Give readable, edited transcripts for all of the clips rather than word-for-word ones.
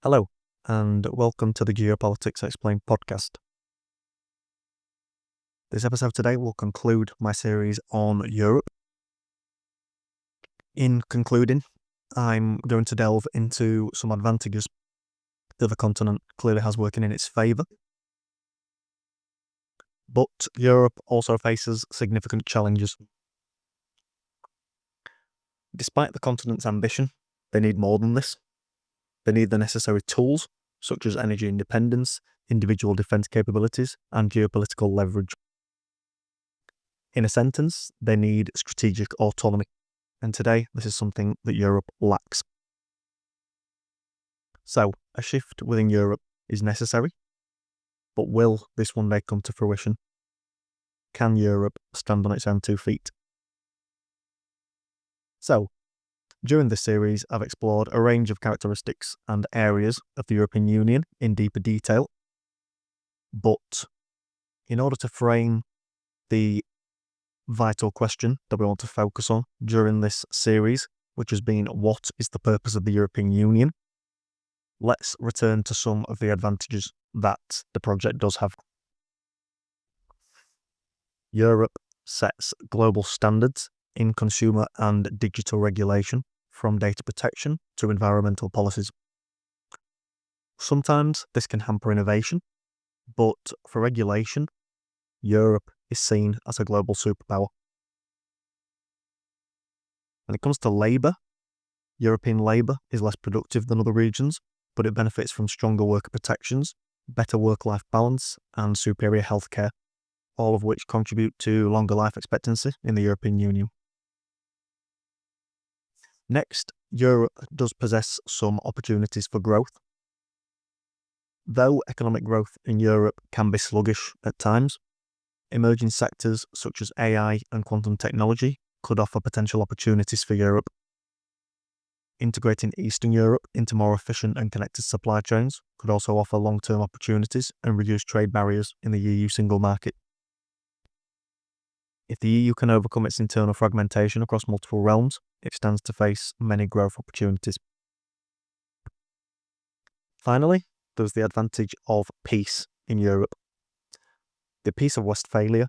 Hello, and welcome to the Geopolitics Explained podcast. This episode today will conclude my series on Europe. In concluding, I'm going to delve into some advantages that the continent clearly has working in its favour. But Europe also faces significant challenges. Despite the continent's ambition, they need more than this. They need the necessary tools, such as energy independence, individual defence capabilities, and geopolitical leverage. In a sentence, they need strategic autonomy, and today this is something that Europe lacks. So, a shift within Europe is necessary, but will this one day come to fruition? Can Europe stand on its own 2 feet? So, during this series, I've explored a range of characteristics and areas of the European Union in deeper detail, but in order to frame the vital question that we want to focus on during this series, which has been what is the purpose of the European Union, let's return to some of the advantages that the project does have. Europe sets global standards in consumer and digital regulation, from data protection to environmental policies. Sometimes this can hamper innovation, but for regulation, Europe is seen as a global superpower. When it comes to labour, European labour is less productive than other regions, but it benefits from stronger worker protections, better work-life balance, and superior healthcare, all of which contribute to longer life expectancy in the European Union. Next, Europe does possess some opportunities for growth. Though economic growth in Europe can be sluggish at times, emerging sectors such as AI and quantum technology could offer potential opportunities for Europe. Integrating Eastern Europe into more efficient and connected supply chains could also offer long-term opportunities and reduce trade barriers in the EU single market. If the EU can overcome its internal fragmentation across multiple realms, it stands to face many growth opportunities. Finally, there's the advantage of peace in Europe. The Peace of Westphalia,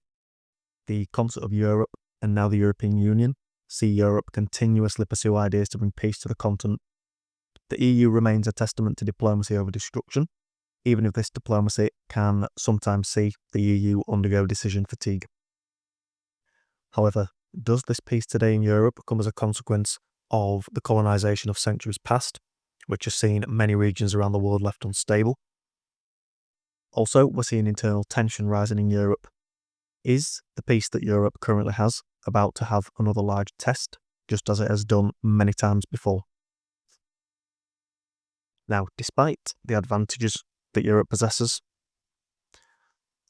the Concert of Europe, and now the European Union see Europe continuously pursue ideas to bring peace to the continent. The EU remains a testament to diplomacy over destruction, even if this diplomacy can sometimes see the EU undergo decision fatigue. However, does this peace today in Europe come as a consequence of the colonisation of centuries past, which has seen many regions around the world left unstable? Also, we're seeing internal tension rising in Europe. Is the peace that Europe currently has about to have another large test, just as it has done many times before? Now, despite the advantages that Europe possesses,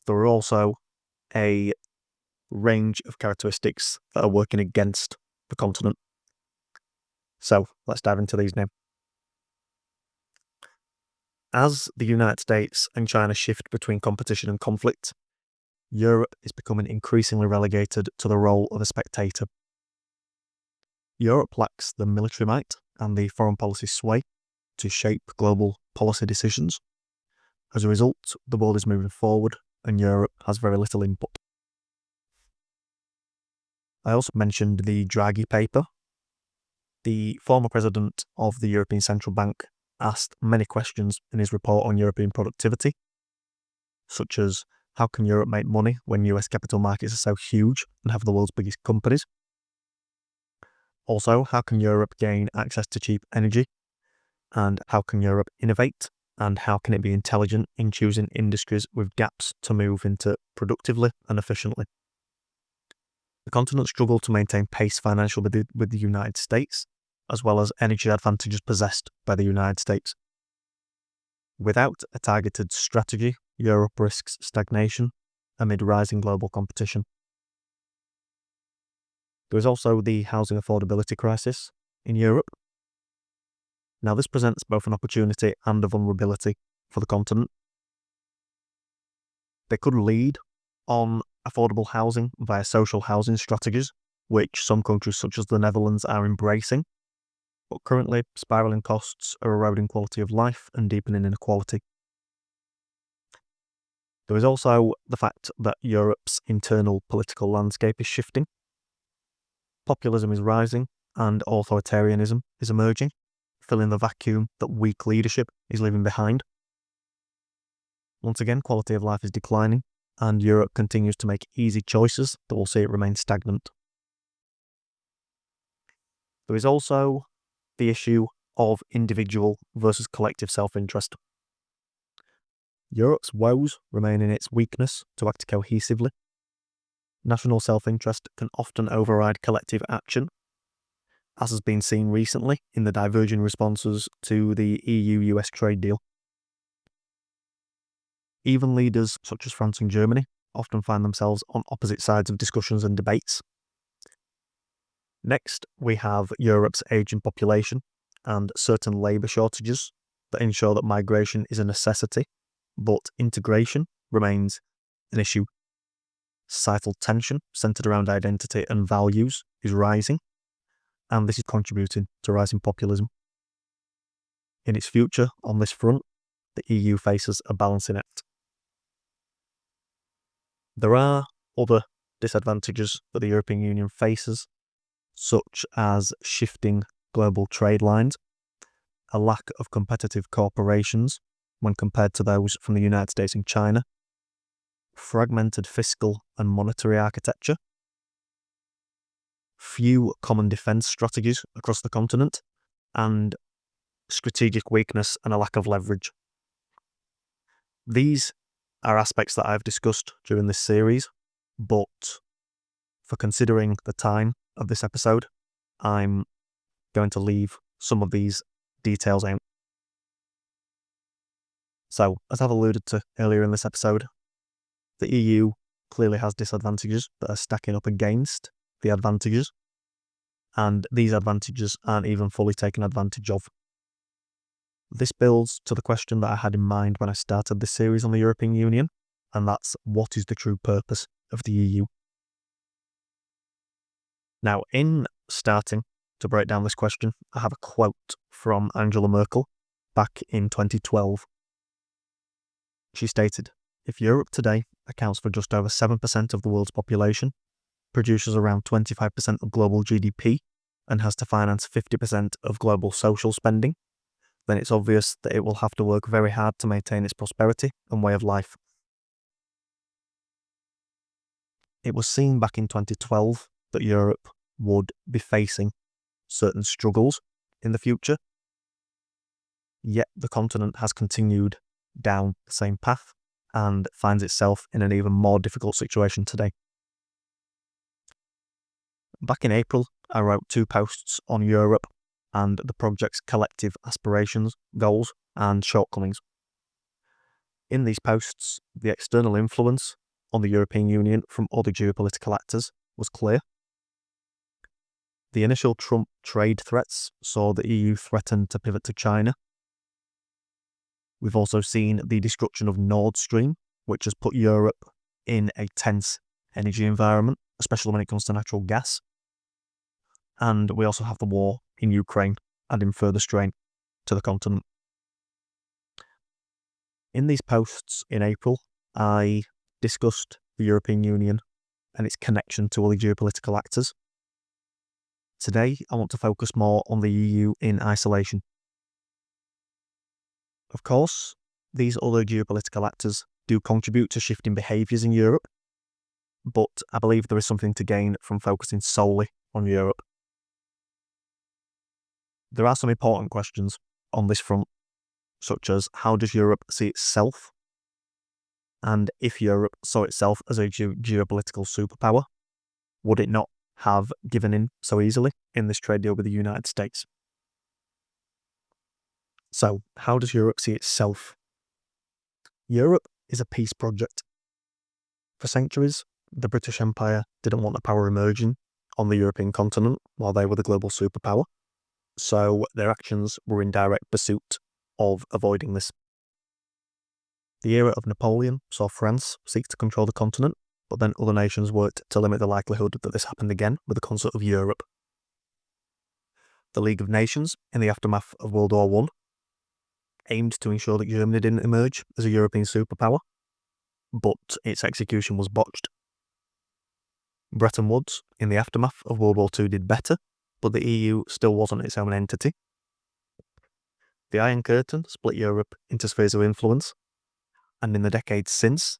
there are also a range of characteristics that are working against the continent. So, let's dive into these now. As the United States and China shift between competition and conflict, Europe is becoming increasingly relegated to the role of a spectator. Europe lacks the military might and the foreign policy sway to shape global policy decisions. As a result, the world is moving forward and Europe has very little input. I also mentioned the Draghi paper. The former president of the European Central Bank asked many questions in his report on European productivity, such as how can Europe make money when US capital markets are so huge and have the world's biggest companies? Also, how can Europe gain access to cheap energy? And how can Europe innovate? And how can it be intelligent in choosing industries with gaps to move into productively and efficiently? The continent struggled to maintain pace financially with the United States, as well as energy advantages possessed by the United States. Without a targeted strategy, Europe risks stagnation amid rising global competition. There is also the housing affordability crisis in Europe. Now, this presents both an opportunity and a vulnerability for the continent. They could lead on affordable housing via social housing strategies, which some countries such as the Netherlands are embracing. but currently spiralling costs are eroding quality of life and deepening inequality. There is also the fact that Europe's internal political landscape is shifting. Populism is rising and authoritarianism is emerging, filling the vacuum that weak leadership is leaving behind. Once again, quality of life is declining, and Europe continues to make easy choices that will see it remain stagnant. There is also the issue of individual versus collective self-interest. Europe's woes remain in its weakness to act cohesively. National self-interest can often override collective action, as has been seen recently in the diverging responses to the EU-US trade deal. Even leaders such as France and Germany often find themselves on opposite sides of discussions and debates. Next, we have Europe's ageing population and certain labour shortages that ensure that migration is a necessity, but integration remains an issue. Societal tension centred around identity and values is rising, and this is contributing to rising populism. In its future on this front, the EU faces a balancing act. There are other disadvantages that the European Union faces, such as shifting global trade lines, a lack of competitive corporations when compared to those from the United States and China, fragmented fiscal and monetary architecture, few common defence strategies across the continent, and strategic weakness and a lack of leverage. These are aspects that I've discussed during this series, but for considering the time of this episode, I'm going to leave some of these details out. So, as I've alluded to earlier in this episode, the EU clearly has disadvantages that are stacking up against the advantages, and these advantages aren't even fully taken advantage of. This builds to the question that I had in mind when I started this series on the European Union, and that's what is the true purpose of the EU? Now, in starting to break down this question, I have a quote from Angela Merkel back in 2012. She stated, "If Europe today accounts for just over 7% of the world's population, produces around 25% of global GDP, and has to finance 50% of global social spending, then it's obvious that it will have to work very hard to maintain its prosperity and way of life." It was seen back in 2012 that Europe would be facing certain struggles in the future, yet the continent has continued down the same path and finds itself in an even more difficult situation today. Back in April, I wrote 2 posts on Europe and the project's collective aspirations, goals, and shortcomings. In these posts, the external influence on the European Union from other geopolitical actors was clear. The initial Trump trade threats saw the EU threaten to pivot to China. We've also seen the destruction of Nord Stream, which has put Europe in a tense energy environment, especially when it comes to natural gas. And we also have the war in Ukraine, adding further strain to the continent. In these posts in April, I discussed the European Union and its connection to other geopolitical actors. Today, I want to focus more on the EU in isolation. Of course, these other geopolitical actors do contribute to shifting behaviours in Europe, but I believe there is something to gain from focusing solely on Europe. There are some important questions on this front, such as how does Europe see itself? And if Europe saw itself as a geopolitical superpower, would it not have given in so easily in this trade deal with the United States? So, how does Europe see itself? Europe is a peace project. For centuries, the British Empire didn't want the power emerging on the European continent while they were the global superpower, so their actions were in direct pursuit of avoiding this. The era of Napoleon saw France seek to control the continent, but then other nations worked to limit the likelihood that this happened again with the concert of Europe. The League of Nations, in the aftermath of World War I, aimed to ensure that Germany didn't emerge as a European superpower, but its execution was botched. Bretton Woods, in the aftermath of World War II, did better, but the EU still wasn't its own entity. The Iron Curtain split Europe into spheres of influence, and in the decades since,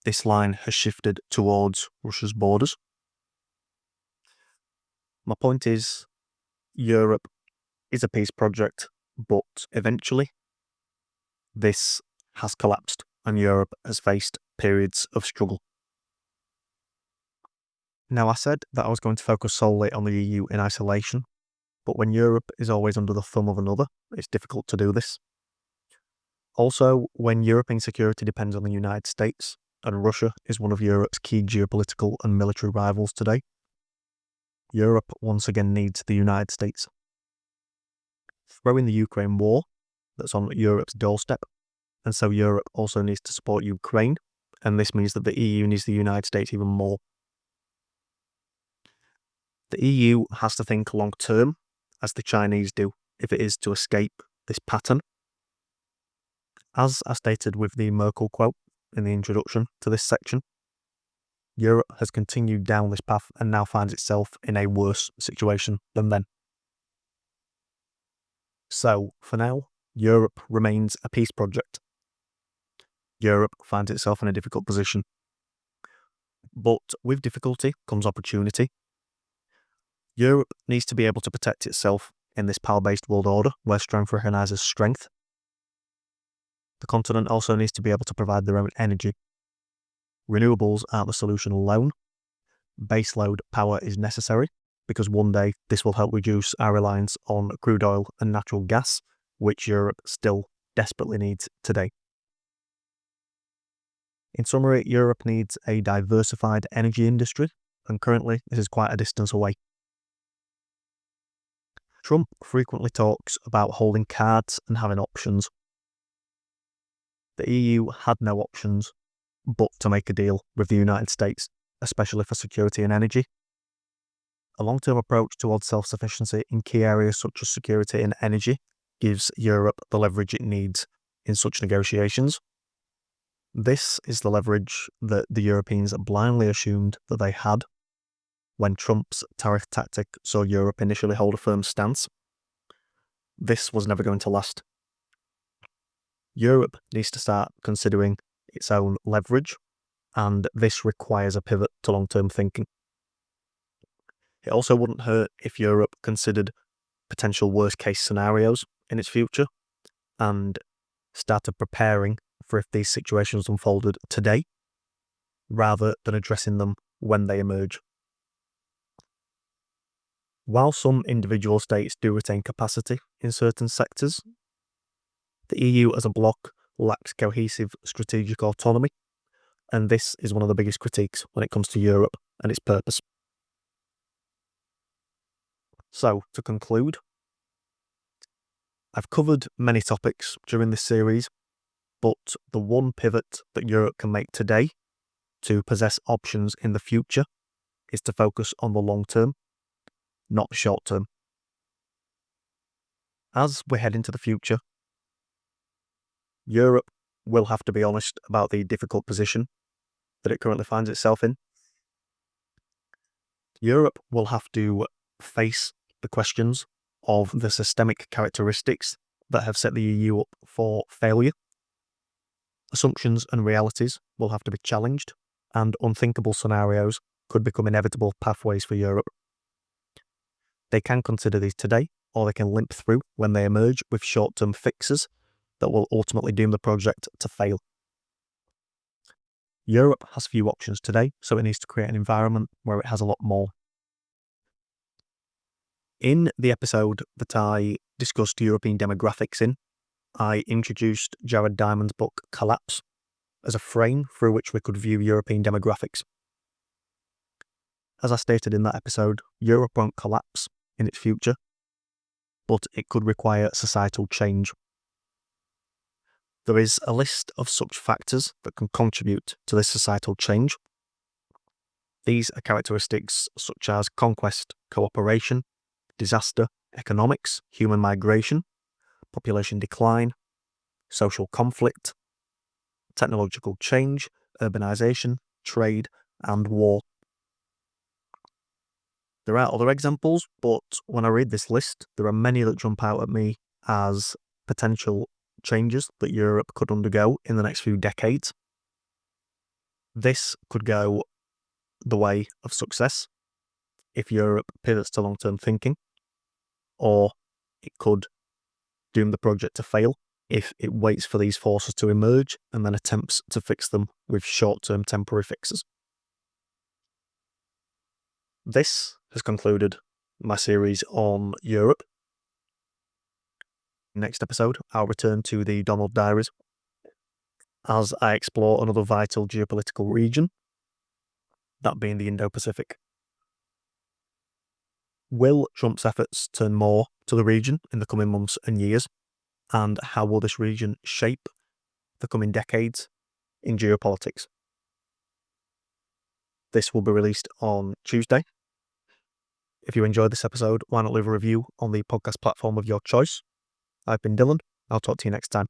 this line has shifted towards Russia's borders. My point is, Europe is a peace project, but eventually this has collapsed and Europe has faced periods of struggle. Now, I said that I was going to focus solely on the EU in isolation, but when Europe is always under the thumb of another, it's difficult to do this. Also, when European security depends on the United States, and Russia is one of Europe's key geopolitical and military rivals today, Europe once again needs the United States. Throw in the Ukraine war that's on Europe's doorstep, and so Europe also needs to support Ukraine, and this means that the EU needs the United States even more. The EU has to think long term, as the Chinese do, if it is to escape this pattern. As I stated with the Merkel quote in the introduction to this section, Europe has continued down this path and now finds itself in a worse situation than then. So, for now, Europe remains a peace project. Europe finds itself in a difficult position. But with difficulty comes opportunity. Europe needs to be able to protect itself in this power-based world order where strength recognises strength. The continent also needs to be able to provide their own energy. Renewables aren't the solution alone. Baseload power is necessary because one day this will help reduce our reliance on crude oil and natural gas, which Europe still desperately needs today. In summary, Europe needs a diversified energy industry, and currently this is quite a distance away. Trump frequently talks about holding cards and having options. The EU had no options but to make a deal with the United States, especially for security and energy. A long-term approach towards self-sufficiency in key areas such as security and energy gives Europe the leverage it needs in such negotiations. This is the leverage that the Europeans blindly assumed that they had when Trump's tariff tactic saw Europe initially hold a firm stance. This was never going to last. Europe needs to start considering its own leverage, and this requires a pivot to long-term thinking. It also wouldn't hurt if Europe considered potential worst-case scenarios in its future and started preparing for if these situations unfolded today, rather than addressing them when they emerge. While some individual states do retain capacity in certain sectors, the EU as a bloc lacks cohesive strategic autonomy, and this is one of the biggest critiques when it comes to Europe and its purpose. So, to conclude, I've covered many topics during this series, but the one pivot that Europe can make today to possess options in the future is to focus on the long term, not the short term. As we head into the future, Europe will have to be honest about the difficult position that it currently finds itself in. Europe will have to face the questions of the systemic characteristics that have set the EU up for failure. Assumptions and realities will have to be challenged, and unthinkable scenarios could become inevitable pathways for Europe. They can consider these today, or they can limp through when they emerge with short-term fixes that will ultimately doom the project to fail. Europe has few options today, so it needs to create an environment where it has a lot more. In the episode that I discussed European demographics in, I introduced Jared Diamond's book Collapse as a frame through which we could view European demographics. As I stated in that episode, Europe won't collapse in its future, but it could require societal change. There is a list of such factors that can contribute to this societal change. These are characteristics such as conquest, cooperation, disaster, economics, human migration, population decline, social conflict, technological change, urbanization, trade, and war. There are other examples, but when I read this list, there are many that jump out at me as potential changes that Europe could undergo in the next few decades. This could go the way of success if Europe pivots to long-term thinking, or it could doom the project to fail if it waits for these forces to emerge and then attempts to fix them with short-term temporary fixes. This has concluded my series on Europe. Next episode, I'll return to the Donald Diaries as I explore another vital geopolitical region, that being the Indo-Pacific. Will Trump's efforts turn more to the region in the coming months and years? And how will this region shape the coming decades in geopolitics? This will be released on Tuesday. If you enjoyed this episode, why not leave a review on the podcast platform of your choice? I've been Dylan. I'll talk to you next time.